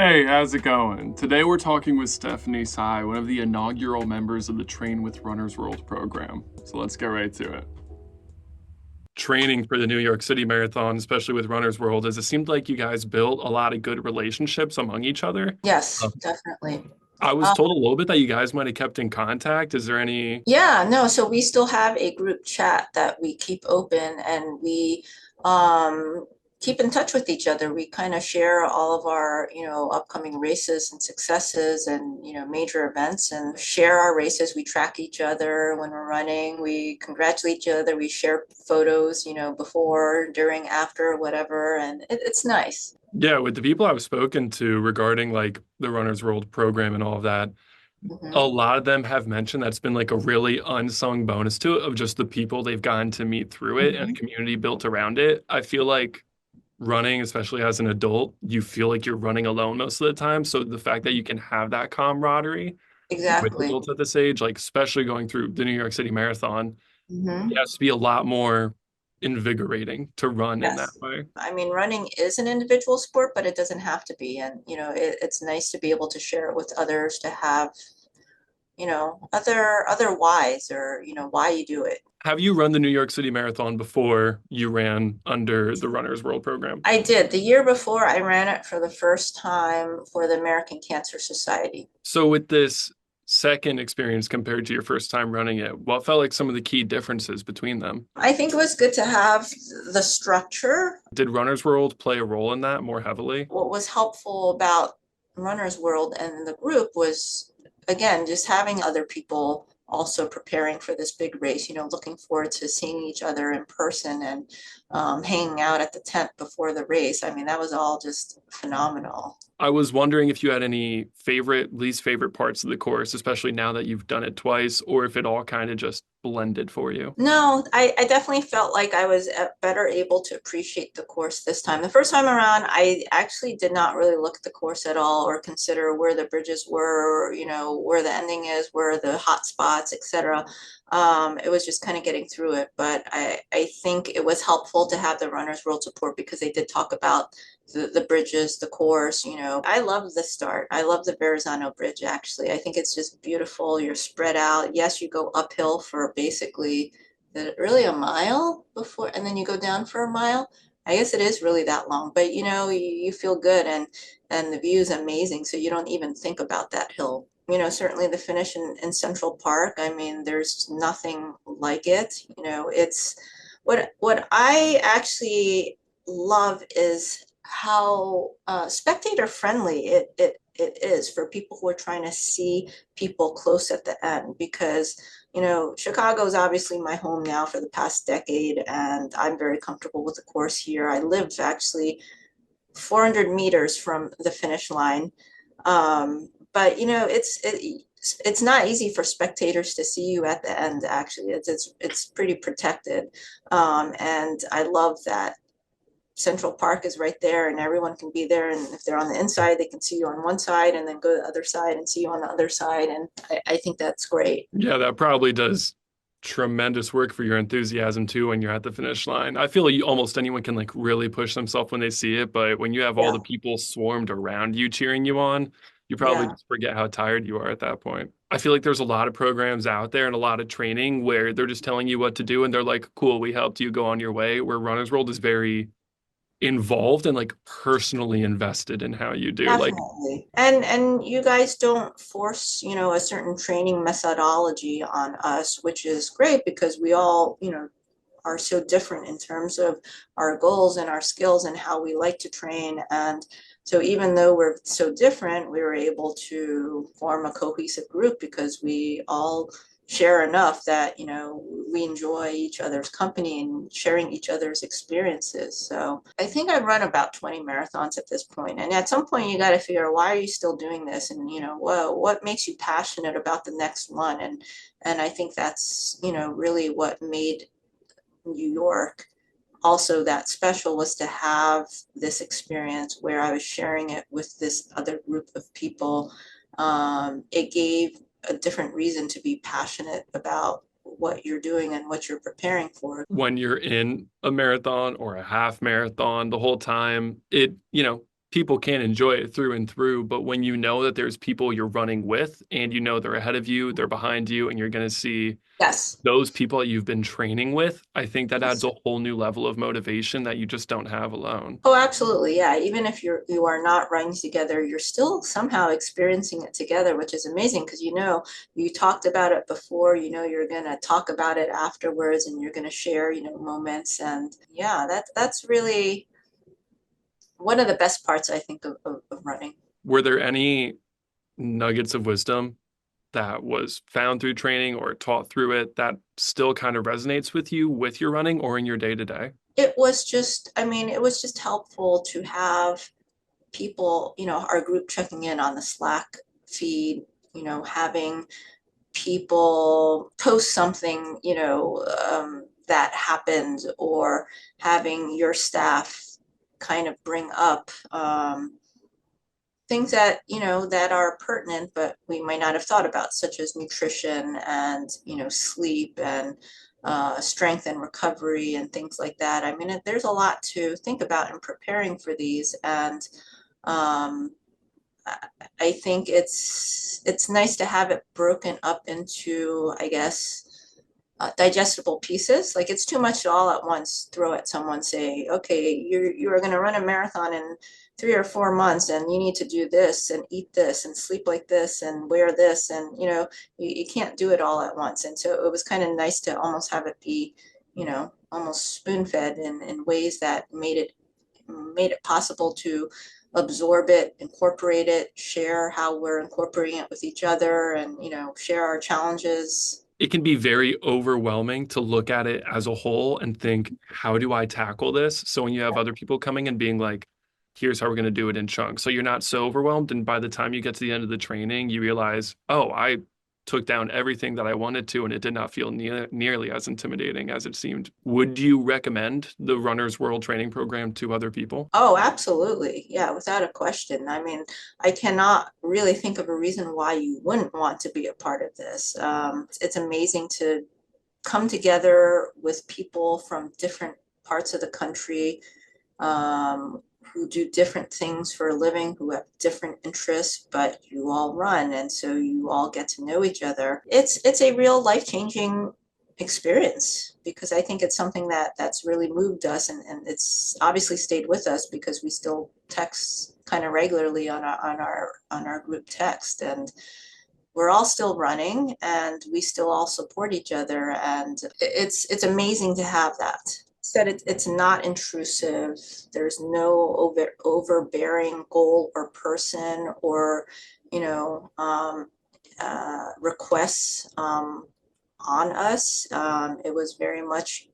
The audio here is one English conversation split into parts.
Hey, how's it going? Today we're talking with Stephanie Tsai, one of the inaugural members of the Train with Runners World program. So let's get right to it. Training for the New York City Marathon, especially with Runners World, as it seemed like you guys built a lot of good relationships among each other. Yes, Uh, definitely. I was Um, told a little bit that you guys might have kept in contact. Is there any? yeah, no, so we still have a group chat that we keep open and we um, keep in touch with each other. We kind of share all of our, upcoming races and successes and, major events and share our races. We track each other when we're running. We congratulate each other. We share photos, before, during, after, whatever. And it's nice. Yeah, with the people I've spoken to regarding like the Runners World program and all of that, a Hmm. lot of them have mentioned that's been like a really unsung bonus to it of just the people they've gotten to meet through it and a Hmm. community built around it. I feel like running, especially as an adult, you feel like you're running alone most of the time. So the fact that you can have that camaraderie with Exactly. adults at this age, like especially going through the New York City Marathon, it Hmm. has to be a lot more invigorating to run in that Yes. way. I mean, running is an individual sport, but it doesn't have to be. And, it's nice to be able to share it with others, to have, other whys or, why you do it. Have you run the New York City Marathon before you ran under the Runners World program? I did. The year before, I ran it for the first time for the American Cancer Society. So with this second experience compared to your first time running it, what felt like some of the key differences between them? I think it was good to have the structure. Did Runner's World play a role in that more heavily? What was helpful about Runner's World and the group was, again, just having other people also preparing for this big race, looking forward to seeing each other in person and hanging out at the tent before the race. I mean, that was all just phenomenal. I was wondering if you had any favorite, least favorite parts of the course, especially now that you've done it twice, or if it all kind of just blended for you. No, I definitely felt like I was better able to appreciate the course this time. The first time around, I actually did not really look at the course at all or consider where the bridges were, or, where the ending is, where the hot spots, etc. It was just kind of getting through it. But I think it was helpful to have the Runners World Support because they did talk about the bridges, the course, I love the start. I love the Verrazano Bridge, actually. I think it's just beautiful. You're spread out. Yes, you go uphill for basically really a mile before, and then you go down for a mile. I guess it is really that long, but you feel good and the view is amazing. So you don't even think about that hill. Certainly the finish in Central Park. I mean, there's nothing like it. It's what I actually love is how spectator friendly it is for people who are trying to see people close at the end because Chicago is obviously my home now for the past decade, and I'm very comfortable with the course here. I live actually 400 meters from the finish line. But it's not easy for spectators to see you at the end. Actually, it's pretty protected, and I love that Central Park is right there and everyone can be there. And if they're on the inside, they can see you on one side and then go to the other side and see you on the other side. And I think that's great. Yeah, that probably does tremendous work for your enthusiasm too when you're at the finish line. I feel like almost anyone can like really push themselves when they see it, but when you have all Yeah. the people swarmed around you cheering you on, you probably Yeah. just forget how tired you are at that point. I feel like there's a lot of programs out there and a lot of training where they're just telling you what to do and they're like, cool, we helped you go on your way. Where Runner's World is very involved and like personally invested in how you do. Like, Definitely. And you guys don't force, a certain training methodology on us, which is great because we all, are so different in terms of our goals and our skills and how we like to train. And so even though we're so different, we were able to form a cohesive group because we all share enough that, we enjoy each other's company and sharing each other's experiences. So I think I've run about 20 marathons at this point. And at some point you got to figure out why are you still doing this? And, what makes you passionate about the next one? And I think that's, really what made New York also that special was to have this experience where I was sharing it with this other group of people. It gave a different reason to be passionate about what you're doing and what you're preparing for. when you're in a marathon or a half marathon the whole time, it, people can enjoy it through and through, but when you know that there's people you're running with and you know they're ahead of you, they're behind you, and you're going to see Yes. those people that you've been training with, I think that adds Yes. a whole new level of motivation that you just don't have alone. Oh, absolutely. Yeah. Even if you are not running together, you're still somehow experiencing it together, which is amazing because you talked about it before, you're gonna talk about it afterwards and you're gonna share, moments. And yeah, that's really one of the best parts I think of running. Were there any nuggets of wisdom that was found through training or taught through it that still kind of resonates with you with your running or in your day to day? It was just, I mean, it was just helpful to have people, our group checking in on the Slack feed, having people post something, that happened, or having your staff kind of bring up things that, that are pertinent, but we might not have thought about, such as nutrition and, sleep and strength and recovery and things like that. I mean, there's a lot to think about in preparing for these. And um, I think it's nice to have it broken up into, I guess, digestible pieces. Like it's too much to all at once throw at someone, say, okay, you are going to run a marathon in 3 or 4 months, and you need to do this and eat this and sleep like this and wear this, and you can't do it all at once. And so it was kind of nice to almost have it be, almost spoon fed in ways that made it possible to absorb it, incorporate it, share how we're incorporating it with each other, and share our challenges. It can be very overwhelming to look at it as a whole and think, how do I tackle this? So when you have other people coming and being like, here's how we're going to do it in chunks. So you're not so overwhelmed. And by the time you get to the end of the training, you realize, oh, I took down everything that I wanted to, and it did not feel nearly as intimidating as it seemed. Would you recommend the Runner's World training program to other people? Oh, absolutely. Yeah, without a question. I mean, I cannot really think of a reason why you wouldn't want to be a part of this. It's amazing to come together with people from different parts of the country, who do different things for a living, who have different interests, but you all run, and so you all get to know each other. It's a real life-changing experience, because I think it's something that's really moved us, and it's obviously stayed with us because we still text kind of regularly on our group text, and we're all still running and we still all support each other, and it's amazing to have that. Said it's not intrusive. There's no overbearing goal or person, or requests on us. It was very much,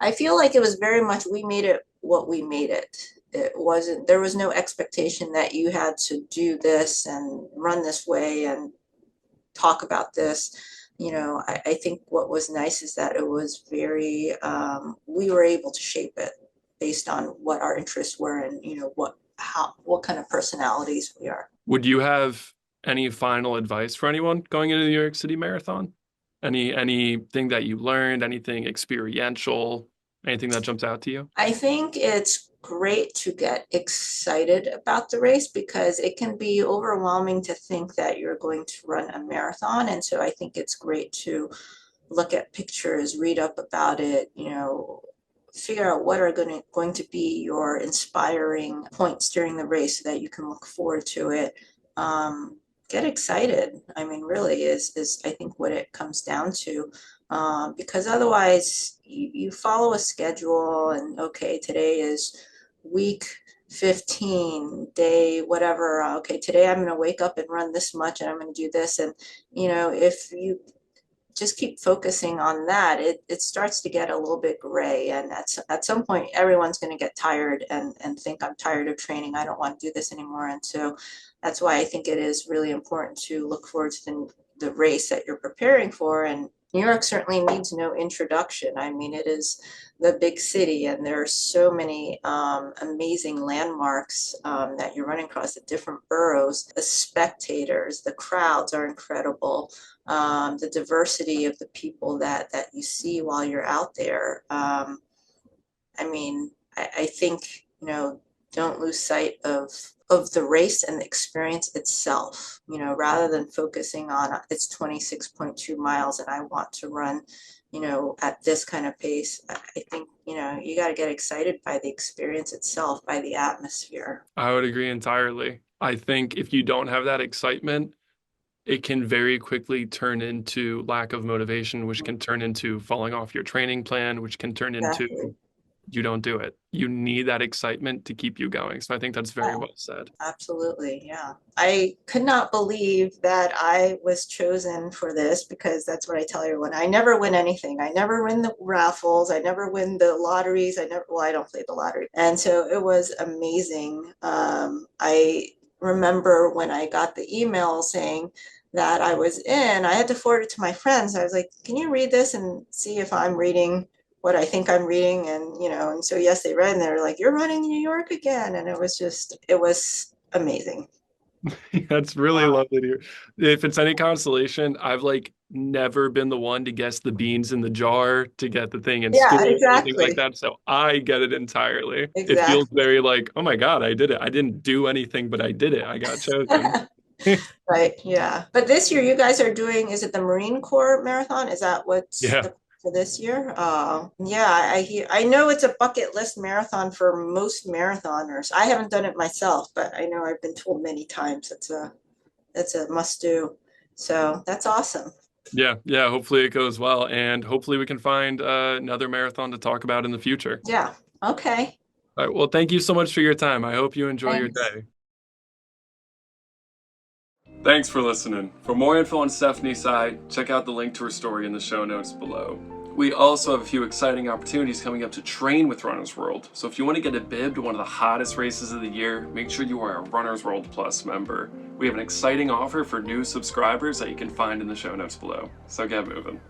I feel like it was very much, we made it what we made it. It wasn't, there was no expectation that you had to do this and run this way and talk about this. I think what was nice is that it was very, we were able to shape it based on what our interests were, and, what kind of personalities we are. Would you have any final advice for anyone going into the New York City Marathon? Anything that you learned, anything experiential, anything that jumps out to you? I think it's great to get excited about the race, because it can be overwhelming to think that you're going to run a marathon. And so I think it's great to look at pictures, read up about it, figure out what are going to be your inspiring points during the race so that you can look forward to it. Get excited. I mean, really is I think what it comes down to. Because otherwise you follow a schedule, and okay, today is week 15, day whatever. Okay, today I'm going to wake up and run this much, and I'm going to do this. And, if you just keep focusing on that, it starts to get a little bit gray. And at some point, everyone's going to get tired and think, I'm tired of training. I don't want to do this anymore. And so that's why I think it is really important to look forward to the race that you're preparing for. And New York certainly needs no introduction. I mean, it is the big city, and there are so many amazing landmarks that you're running across the different boroughs. The spectators, the crowds are incredible. The diversity of the people that you see while you're out there. I mean, I think, don't lose sight of the race and the experience itself, rather than focusing on it's 26.2 miles and I want to run, at this kind of pace. I think, you got to get excited by the experience itself, by the atmosphere. I would agree entirely. I think if you don't have that excitement, it can very quickly turn into lack of motivation, which can turn into falling off your training plan, which can turn into Exactly. you don't do it. You need that excitement to keep you going. So I think that's very Yeah, well said. absolutely. Yeah. I could not believe that I was chosen for this because that's what I tell everyone. I never win anything. I never win the raffles. I never win the lotteries. Well, I don't play the lottery. And so it was amazing. I remember when I got the email saying that I was in, I had to forward it to my friends. I was like, can you read this and see if I'm reading what I think I'm reading? And so yes, they read and they were like, you're running New York again. And it was amazing. That's really Wow. lovely to hear. If it's any consolation, I've like never been the one to guess the beans in the jar to get the thing in Yeah, school, anything like exactly. that. So I get it entirely. It feels Exactly. very like, oh my God, I did it. I didn't do anything, but I did it. I got chosen. Right, yeah. But this year you guys are doing, is it the Marine Corps Marathon? Is that what's Yeah. the for this year? Yeah, I know it's a bucket list marathon for most marathoners. I haven't done it myself, but I know I've been told many times it's a must do. So that's awesome. Yeah. Yeah. Hopefully it goes well. And hopefully we can find another marathon to talk about in the future. Yeah. Okay. All right. Well, thank you so much for your time. I hope you enjoy your Thanks. day. Thanks for listening. For more info on Stephanie Tsai, check out the link to her story in the show notes below. We also have a few exciting opportunities coming up to train with Runner's World. So if you want to get a bib to one of the hottest races of the year, make sure you are a Runner's World Plus member. We have an exciting offer for new subscribers that you can find in the show notes below. So get moving.